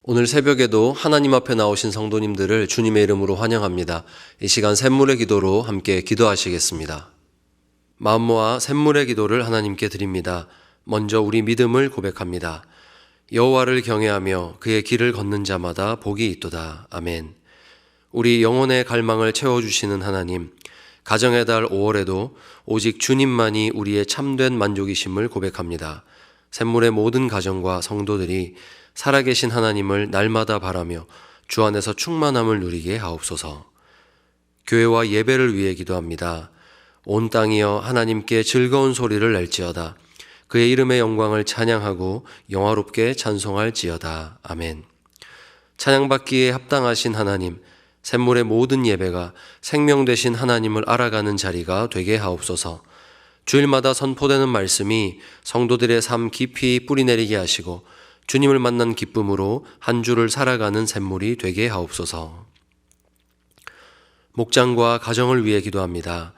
오늘 새벽에도 하나님 앞에 나오신 성도님들을 주님의 이름으로 환영합니다. 이 시간 샘물의 기도로 함께 기도하시겠습니다. 마음 모아 샘물의 기도를 하나님께 드립니다. 먼저 우리 믿음을 고백합니다. 여호와를 경외하며 그의 길을 걷는 자마다 복이 있도다. 아멘. 우리 영혼의 갈망을 채워주시는 하나님, 가정의 달 5월에도 오직 주님만이 우리의 참된 만족이심을 고백합니다. 샘물의 모든 가정과 성도들이 살아계신 하나님을 날마다 바라며 주 안에서 충만함을 누리게 하옵소서. 교회와 예배를 위해 기도합니다. 온 땅이여 하나님께 즐거운 소리를 낼지어다. 그의 이름의 영광을 찬양하고 영화롭게 찬송할지어다. 아멘. 찬양받기에 합당하신 하나님, 샘물의 모든 예배가 생명 되신 하나님을 알아가는 자리가 되게 하옵소서. 주일마다 선포되는 말씀이 성도들의 삶 깊이 뿌리내리게 하시고 주님을 만난 기쁨으로 한 주를 살아가는 샘물이 되게 하옵소서. 목장과 가정을 위해 기도합니다.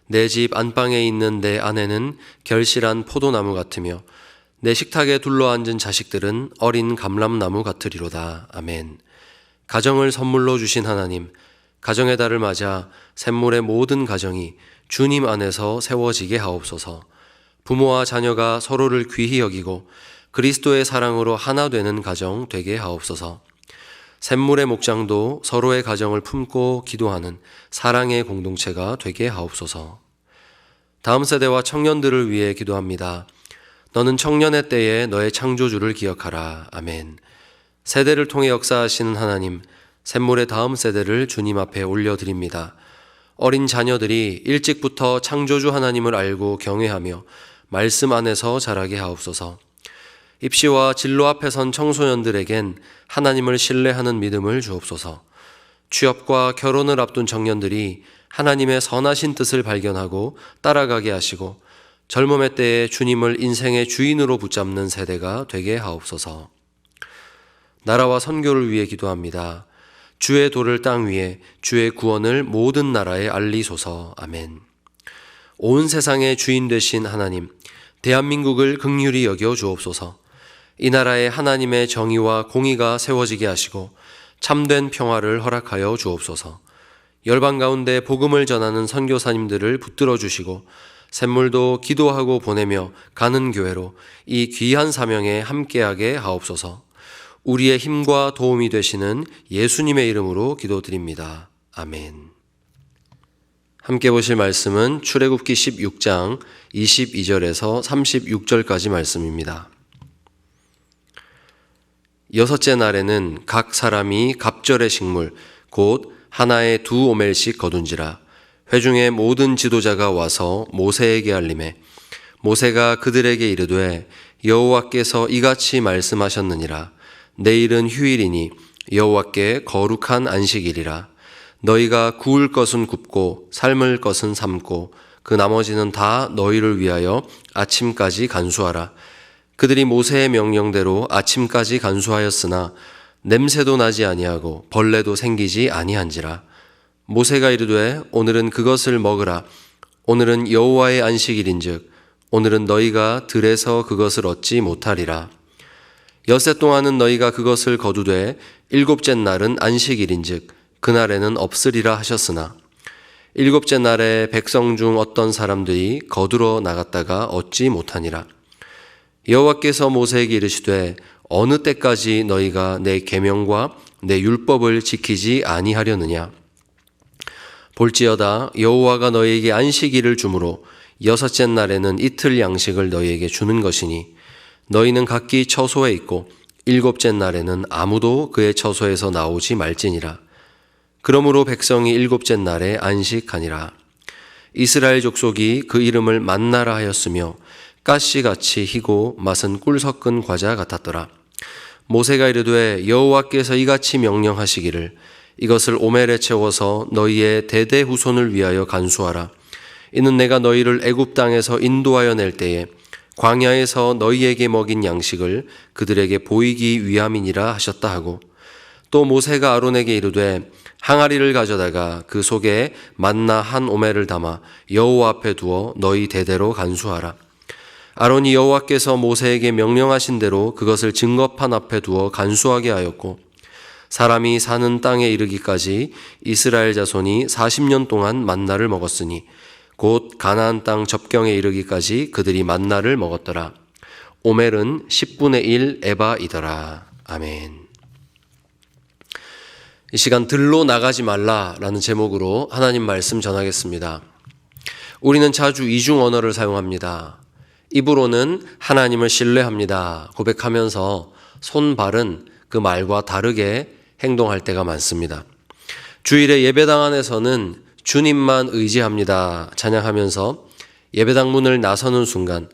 내 집 안방에 있는 내 아내는 결실한 포도나무 같으며 내 식탁에 둘러앉은 자식들은 어린 감람나무 같으리로다. 아멘. 가정을 선물로 주신 하나님, 가정의 달을 맞아 샘물의 모든 가정이 주님 안에서 세워지게 하옵소서. 부모와 자녀가 서로를 귀히 여기고 그리스도의 사랑으로 하나 되는 가정 되게 하옵소서. 샘물의 목장도 서로의 가정을 품고 기도하는 사랑의 공동체가 되게 하옵소서. 다음 세대와 청년들을 위해 기도합니다. 너는 청년의 때에 너의 창조주를 기억하라. 아멘. 세대를 통해 역사하시는 하나님, 샘물의 다음 세대를 주님 앞에 올려드립니다. 어린 자녀들이 일찍부터 창조주 하나님을 알고 경외하며 말씀 안에서 자라게 하옵소서. 입시와 진로 앞에 선 청소년들에겐 하나님을 신뢰하는 믿음을 주옵소서. 취업과 결혼을 앞둔 청년들이 하나님의 선하신 뜻을 발견하고 따라가게 하시고 젊음의 때에 주님을 인생의 주인으로 붙잡는 세대가 되게 하옵소서. 나라와 선교를 위해 기도합니다. 주의 도를 땅 위에 주의 구원을 모든 나라에 알리소서. 아멘. 온 세상의 주인 되신 하나님, 대한민국을 긍휼히 여겨 주옵소서. 이 나라에 하나님의 정의와 공의가 세워지게 하시고 참된 평화를 허락하여 주옵소서. 열방 가운데 복음을 전하는 선교사님들을 붙들어 주시고 샘물도 기도하고 보내며 가는 교회로 이 귀한 사명에 함께하게 하옵소서. 우리의 힘과 도움이 되시는 예수님의 이름으로 기도드립니다. 아멘. 함께 보실 말씀은 출애굽기 16장 22절에서 36절까지 말씀입니다. 여섯째 날에는 각 사람이 갑절의 식물 곧 하나에 2오멜씩 거둔지라. 회중의 모든 지도자가 와서 모세에게 알리매 모세가 그들에게 이르되 여호와께서 이같이 말씀하셨느니라. 내일은 휴일이니 여호와께 거룩한 안식일이라. 너희가 구울 것은 굽고 삶을 것은 삶고 그 나머지는 다 너희를 위하여 아침까지 간수하라. 그들이 모세의 명령대로 아침까지 간수하였으나 냄새도 나지 아니하고 벌레도 생기지 아니한지라. 모세가 이르되 오늘은 그것을 먹으라. 오늘은 여호와의 안식일인즉 오늘은 너희가 들에서 그것을 얻지 못하리라. 엿새 동안은 너희가 그것을 거두되 일곱째 날은 안식일인즉 그날에는 없으리라 하셨으나 일곱째 날에 백성 중 어떤 사람들이 거두러 나갔다가 얻지 못하니라. 여호와께서 모세에게 이르시되 어느 때까지 너희가 내 계명과 내 율법을 지키지 아니하려느냐. 볼지어다 여호와가 너희에게 안식일을 주므로 여섯째 날에는 이틀 양식을 너희에게 주는 것이니 너희는 각기 처소에 있고 일곱째 날에는 아무도 그의 처소에서 나오지 말지니라. 그러므로 백성이 일곱째 날에 안식하니라. 이스라엘 족속이 그 이름을 만나라 하였으며 가시같이 희고 맛은 꿀 섞은 과자 같았더라. 모세가 이르되 여호와께서 이같이 명령하시기를 이것을 오멜에 채워서 너희의 대대 후손을 위하여 간수하라. 이는 내가 너희를 애굽 땅에서 인도하여 낼 때에 광야에서 너희에게 먹인 양식을 그들에게 보이기 위함이니라 하셨다 하고 또 모세가 아론에게 이르되 항아리를 가져다가 그 속에 만나 한 오멜을 담아 여호와 앞에 두어 너희 대대로 간수하라. 아론이 여호와께서 모세에게 명령하신 대로 그것을 증거판 앞에 두어 간수하게 하였고 사람이 사는 땅에 이르기까지 이스라엘 자손이 40년 동안 만나를 먹었으니 곧 가나안 땅 접경에 이르기까지 그들이 만나를 먹었더라. 오멜은 10분의 1 에바이더라. 아멘. 이 시간 들로 나가지 말라라는 제목으로 하나님 말씀 전하겠습니다. 우리는 자주 이중 언어를 사용합니다. 입으로는 하나님을 신뢰합니다 고백하면서 손발은 그 말과 다르게 행동할 때가 많습니다. 주일에 예배당 안에서는 주님만 의지합니다 찬양하면서 예배당 문을 나서는 순간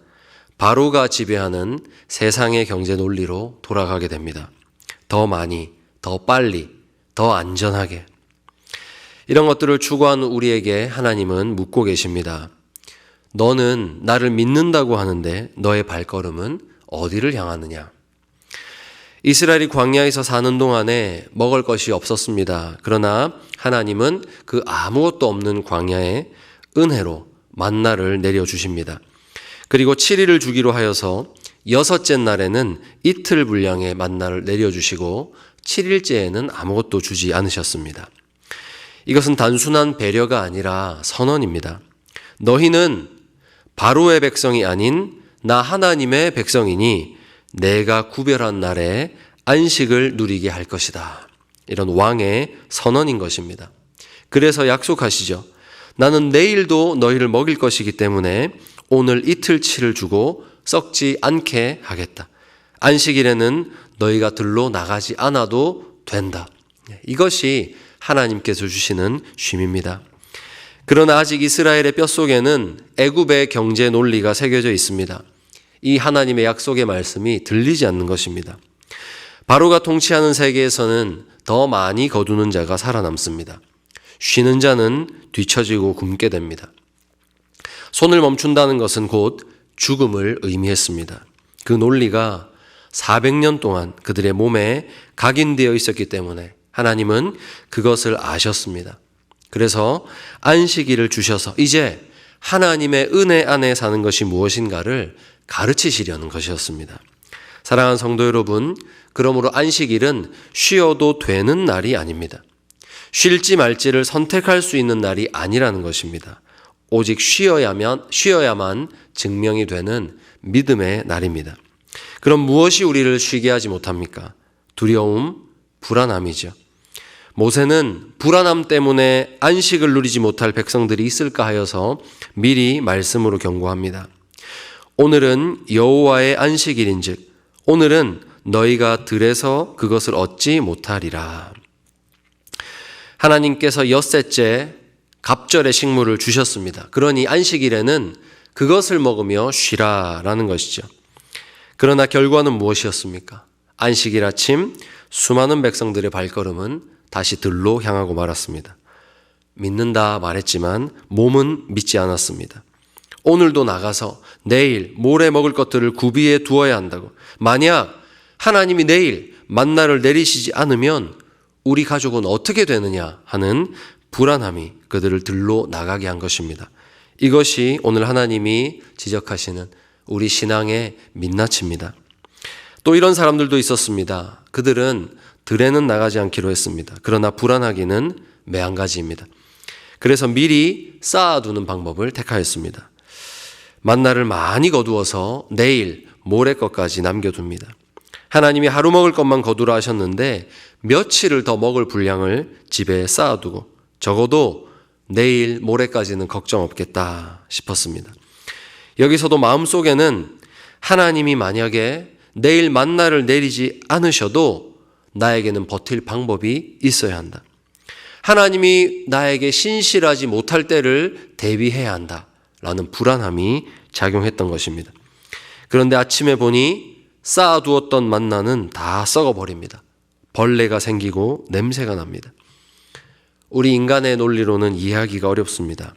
바로가 지배하는 세상의 경제 논리로 돌아가게 됩니다. 더 많이, 더 빨리, 더 안전하게. 이런 것들을 추구하는 우리에게 하나님은 묻고 계십니다. 너는 나를 믿는다고 하는데 너의 발걸음은 어디를 향하느냐? 이스라엘이 광야에서 사는 동안에 먹을 것이 없었습니다. 그러나 하나님은 그 아무것도 없는 광야에 은혜로 만나를 내려주십니다. 그리고 7일을 주기로 하여서 6째 날에는 이틀 분량의 만나를 내려주시고 7일째에는 아무것도 주지 않으셨습니다. 이것은 단순한 배려가 아니라 선언입니다. 너희는 바로의 백성이 아닌 나 하나님의 백성이니 내가 구별한 날에 안식을 누리게 할 것이다. 이런 왕의 선언인 것입니다. 그래서 약속하시죠. 나는 내일도 너희를 먹일 것이기 때문에 오늘 이틀치를 주고 썩지 않게 하겠다. 안식일에는 너희가 들로 나가지 않아도 된다. 이것이 하나님께서 주시는 쉼입니다. 그러나 아직 이스라엘의 뼛속에는 애굽의 경제 논리가 새겨져 있습니다. 이 하나님의 약속의 말씀이 들리지 않는 것입니다. 바로가 통치하는 세계에서는 더 많이 거두는 자가 살아남습니다. 쉬는 자는 뒤처지고 굶게 됩니다. 손을 멈춘다는 것은 곧 죽음을 의미했습니다. 그 논리가 400년 동안 그들의 몸에 각인되어 있었기 때문에 하나님은 그것을 아셨습니다. 그래서 안식일을 주셔서 이제 하나님의 은혜 안에 사는 것이 무엇인가를 가르치시려는 것이었습니다. 사랑하는 성도 여러분, 그러므로 안식일은 쉬어도 되는 날이 아닙니다. 쉴지 말지를 선택할 수 있는 날이 아니라는 것입니다. 오직 쉬어야만 증명이 되는 믿음의 날입니다. 그럼 무엇이 우리를 쉬게 하지 못합니까? 두려움, 불안함이죠. 모세는 불안함 때문에 안식을 누리지 못할 백성들이 있을까 하여서 미리 말씀으로 경고합니다. 오늘은 여호와의 안식일인즉 오늘은 너희가 들에서 그것을 얻지 못하리라. 하나님께서 엿새째 갑절의 식물을 주셨습니다. 그러니 안식일에는 그것을 먹으며 쉬라라는 것이죠. 그러나 결과는 무엇이었습니까? 안식일 아침 수많은 백성들의 발걸음은 다시 들로 향하고 말았습니다. 믿는다 말했지만 몸은 믿지 않았습니다. 오늘도 나가서 내일 모레 먹을 것들을 구비해 두어야 한다고. 만약 하나님이 내일 만나를 내리시지 않으면 우리 가족은 어떻게 되느냐 하는 불안함이 그들을 들로 나가게 한 것입니다. 이것이 오늘 하나님이 지적하시는 우리 신앙의 민낯입니다. 또 이런 사람들도 있었습니다. 그들은 들에는 나가지 않기로 했습니다. 그러나 불안하기는 매한가지입니다. 그래서 미리 쌓아두는 방법을 택하였습니다. 만나를 많이 거두어서 내일 모레 것까지 남겨둡니다. 하나님이 하루 먹을 것만 거두라 하셨는데 며칠을 더 먹을 분량을 집에 쌓아두고 적어도 내일 모레까지는 걱정 없겠다 싶었습니다. 여기서도 마음속에는 하나님이 만약에 내일 만나를 내리지 않으셔도 나에게는 버틸 방법이 있어야 한다. 하나님이 나에게 신실하지 못할 때를 대비해야 한다라는 불안함이 작용했던 것입니다. 그런데 아침에 보니 쌓아두었던 만나는 다 썩어버립니다. 벌레가 생기고 냄새가 납니다. 우리 인간의 논리로는 이해하기가 어렵습니다.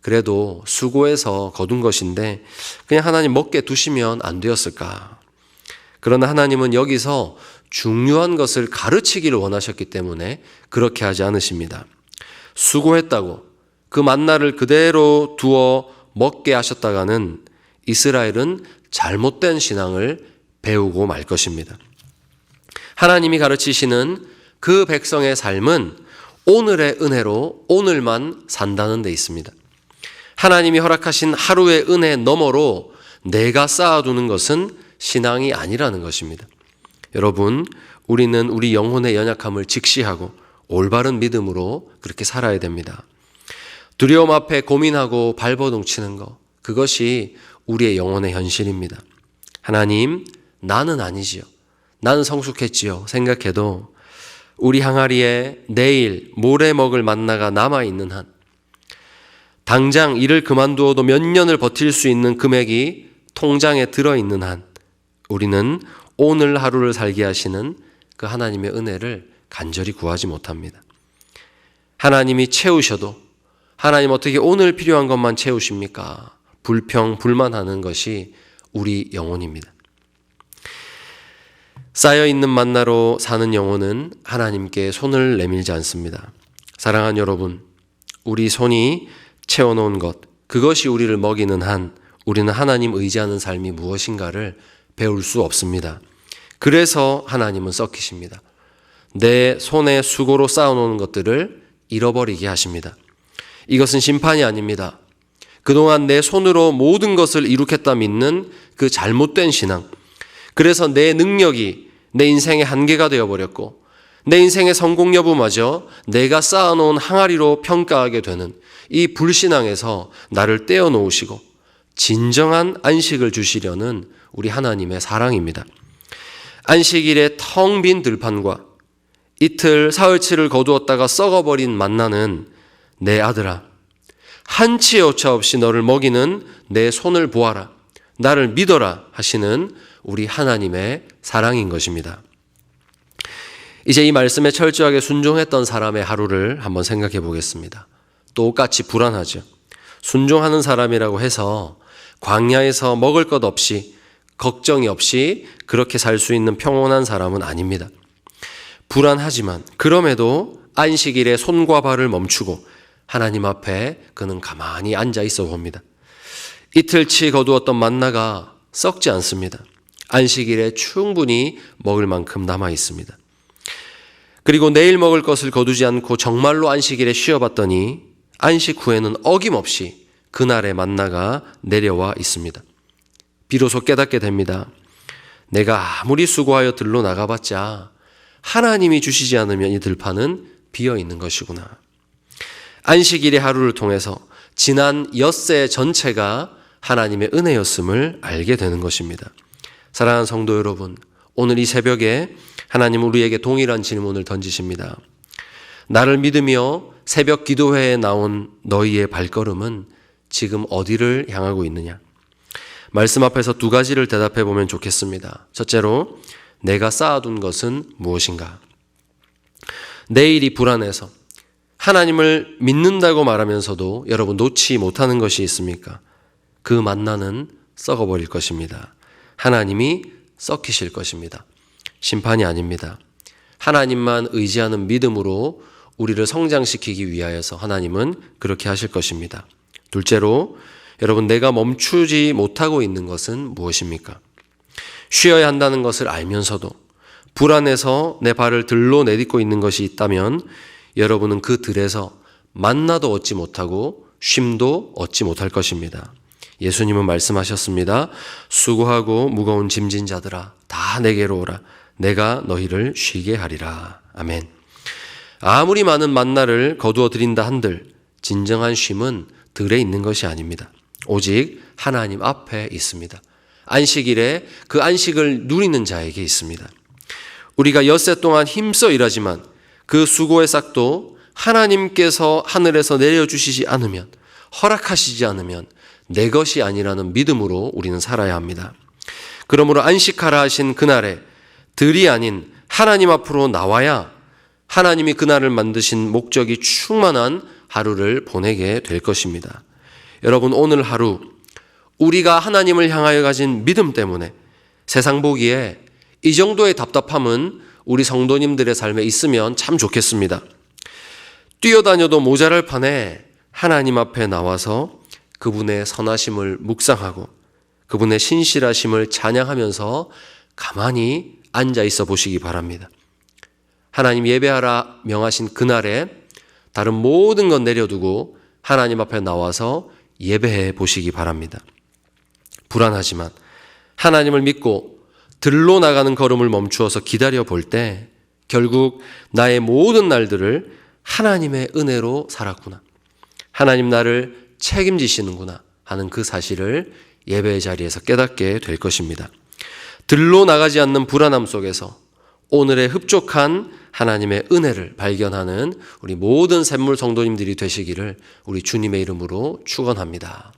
그래도 수고해서 거둔 것인데 그냥 하나님 먹게 두시면 안 되었을까? 그러나 하나님은 여기서 중요한 것을 가르치기를 원하셨기 때문에 그렇게 하지 않으십니다. 수고했다고 그 만나를 그대로 두어 먹게 하셨다가는 이스라엘은 잘못된 신앙을 배우고 말 것입니다. 하나님이 가르치시는 그 백성의 삶은 오늘의 은혜로 오늘만 산다는 데 있습니다. 하나님이 허락하신 하루의 은혜 너머로 내가 쌓아두는 것은 신앙이 아니라는 것입니다. 여러분, 우리는 우리 영혼의 연약함을 직시하고 올바른 믿음으로 그렇게 살아야 됩니다. 두려움 앞에 고민하고 발버둥치는 것, 그것이 우리의 영혼의 현실입니다. 하나님, 나는 아니지요. 나는 성숙했지요. 생각해도 우리 항아리에 내일, 모레 먹을 만나가 남아있는 한, 당장 일을 그만두어도 몇 년을 버틸 수 있는 금액이 통장에 들어있는 한, 우리는 오늘 하루를 살게 하시는 그 하나님의 은혜를 간절히 구하지 못합니다. 하나님이 채우셔도 하나님 어떻게 오늘 필요한 것만 채우십니까? 불평, 불만하는 것이 우리 영혼입니다. 쌓여있는 만나로 사는 영혼은 하나님께 손을 내밀지 않습니다. 사랑하는 여러분, 우리 손이 채워놓은 것, 그것이 우리를 먹이는 한 우리는 하나님 의지하는 삶이 무엇인가를 배울 수 없습니다. 그래서 하나님은 썩히십니다. 내 손에 수고로 쌓아놓은 것들을 잃어버리게 하십니다. 이것은 심판이 아닙니다. 그동안 내 손으로 모든 것을 이룩했다 믿는 그 잘못된 신앙, 그래서 내 능력이 내 인생의 한계가 되어버렸고 내 인생의 성공 여부마저 내가 쌓아놓은 항아리로 평가하게 되는 이 불신앙에서 나를 떼어놓으시고 진정한 안식을 주시려는 우리 하나님의 사랑입니다. 안식일에 텅 빈 들판과 이틀 사흘치를 거두었다가 썩어버린 만나는 내 아들아, 한치의 오차 없이 너를 먹이는 내 손을 보아라, 나를 믿어라 하시는 우리 하나님의 사랑인 것입니다. 이제 이 말씀에 철저하게 순종했던 사람의 하루를 한번 생각해 보겠습니다. 똑같이 불안하죠. 순종하는 사람이라고 해서 광야에서 먹을 것 없이 걱정이 없이 그렇게 살 수 있는 평온한 사람은 아닙니다. 불안하지만 그럼에도 안식일에 손과 발을 멈추고 하나님 앞에 그는 가만히 앉아 있어 봅니다. 이틀치 거두었던 만나가 썩지 않습니다. 안식일에 충분히 먹을 만큼 남아 있습니다. 그리고 내일 먹을 것을 거두지 않고 정말로 안식일에 쉬어봤더니 안식 후에는 어김없이 그날의 만나가 내려와 있습니다. 비로소 깨닫게 됩니다. 내가 아무리 수고하여 들로 나가봤자 하나님이 주시지 않으면 이 들판은 비어 있는 것이구나. 안식일의 하루를 통해서 지난 엿새 전체가 하나님의 은혜였음을 알게 되는 것입니다. 사랑하는 성도 여러분, 오늘 이 새벽에 하나님 우리에게 동일한 질문을 던지십니다. 나를 믿으며 새벽 기도회에 나온 너희의 발걸음은 지금 어디를 향하고 있느냐? 말씀 앞에서 두 가지를 대답해 보면 좋겠습니다. 첫째로, 내가 쌓아둔 것은 무엇인가? 내일이 불안해서 하나님을 믿는다고 말하면서도 여러분 놓지 못하는 것이 있습니까? 그 만나는 썩어버릴 것입니다. 하나님이 썩히실 것입니다. 심판이 아닙니다. 하나님만 의지하는 믿음으로 우리를 성장시키기 위하여서 하나님은 그렇게 하실 것입니다. 둘째로, 여러분 내가 멈추지 못하고 있는 것은 무엇입니까? 쉬어야 한다는 것을 알면서도 불안해서 내 발을 들로 내딛고 있는 것이 있다면 여러분은 그 들에서 만나도 얻지 못하고 쉼도 얻지 못할 것입니다. 예수님은 말씀하셨습니다. 수고하고 무거운 짐진 자들아 다 내게로 오라. 내가 너희를 쉬게 하리라. 아멘. 아무리 많은 만나를 거두어 드린다 한들 진정한 쉼은 들에 있는 것이 아닙니다. 오직 하나님 앞에 있습니다. 안식일에 그 안식을 누리는 자에게 있습니다. 우리가 엿새 동안 힘써 일하지만 그 수고의 싹도 하나님께서 하늘에서 내려주시지 않으면, 허락하시지 않으면 내 것이 아니라는 믿음으로 우리는 살아야 합니다. 그러므로 안식하라 하신 그날에 들이 아닌 하나님 앞으로 나와야 하나님이 그날을 만드신 목적이 충만한 하루를 보내게 될 것입니다. 여러분, 오늘 하루 우리가 하나님을 향하여 가진 믿음 때문에 세상 보기에 이 정도의 답답함은 우리 성도님들의 삶에 있으면 참 좋겠습니다. 뛰어다녀도 모자랄 판에 하나님 앞에 나와서 그분의 선하심을 묵상하고 그분의 신실하심을 찬양하면서 가만히 앉아 있어 보시기 바랍니다. 하나님 예배하라 명하신 그날에 다른 모든 것 내려두고 하나님 앞에 나와서 예배해 보시기 바랍니다. 불안하지만 하나님을 믿고 들로 나가는 걸음을 멈추어서 기다려 볼 때 결국 나의 모든 날들을 하나님의 은혜로 살았구나, 하나님 나를 책임지시는구나 하는 그 사실을 예배의 자리에서 깨닫게 될 것입니다. 들로 나가지 않는 불안함 속에서 오늘의 흡족한 하나님의 은혜를 발견하는 우리 모든 샘물 성도님들이 되시기를 우리 주님의 이름으로 축원합니다.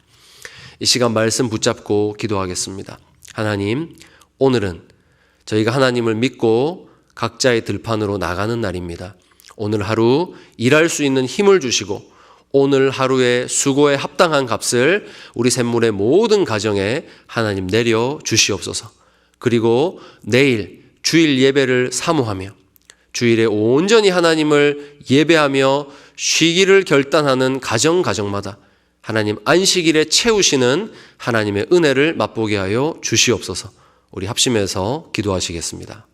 이 시간 말씀 붙잡고 기도하겠습니다. 하나님, 오늘은 저희가 하나님을 믿고 각자의 들판으로 나가는 날입니다. 오늘 하루 일할 수 있는 힘을 주시고 오늘 하루의 수고에 합당한 값을 우리 샘물의 모든 가정에 하나님 내려 주시옵소서. 그리고 내일 주일 예배를 사모하며 주일에 온전히 하나님을 예배하며 쉬기를 결단하는 가정마다 하나님 안식일에 채우시는 하나님의 은혜를 맛보게 하여 주시옵소서. 우리 합심해서 기도하시겠습니다.